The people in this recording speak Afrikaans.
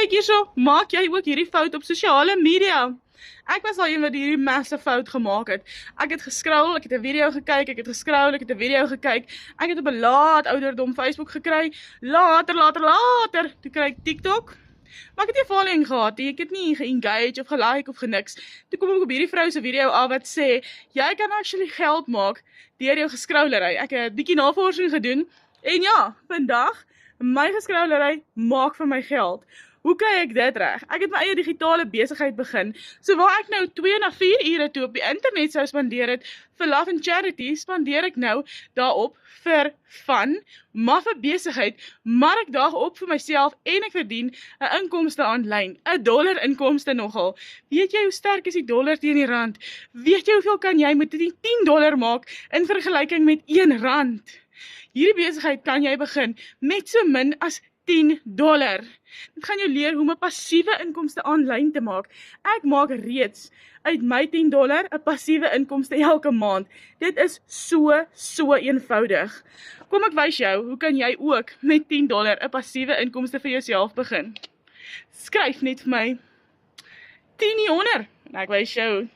Kyk hierso, maak jy ook hierdie fout op sosiale media? Ek was al een wat hierdie massive fout gemaak het. Ek het gescroll, ek het 'n video gekyk, ek het gescroll, ek het 'n video gekyk. Ek het op 'n laat ouderdom Facebook gekry. Later, toe kry ek TikTok. Maar ek het nie following gehad nie, ek het nie ge-engage of gelike of geniks. Toe kom ek op hierdie vrou se video af wat sê, jy kan actually geld maak deur jou gescrollery. Ek het 'n bietjie navorsing gedoen en ja, vandag, my gescrollery maak vir my geld. Hoe kry ek dit reg? Ek het my eie digitale besigheid begin. So waar ek nou 2 na 4 ure toe op die internet sou spandeer het vir love and charity, spandeer ek nou daarop vir fun, maar vir besigheid, maar ek daag op vir myself en ek verdien 'n inkomste aanlyn, 'n dollar inkomste nogal. Weet jy hoe sterk is die dollar teen die rand? Weet jy hoeveel kan jy met die $10 maak in vergelyking met R1? Hierdie besigheid kan jy begin met so min as $10. Dit gaan jou leer hoe om 'n passiewe inkomste aanlyn te maak. Ek maak reeds uit my $10 'n passiewe inkomste elke maand. Dit is so eenvoudig. Kom ek wys jou, hoe kan jy ook met $10 'n passiewe inkomste vir jouself begin? Skryf net vir my 10 onder en ek wys jou.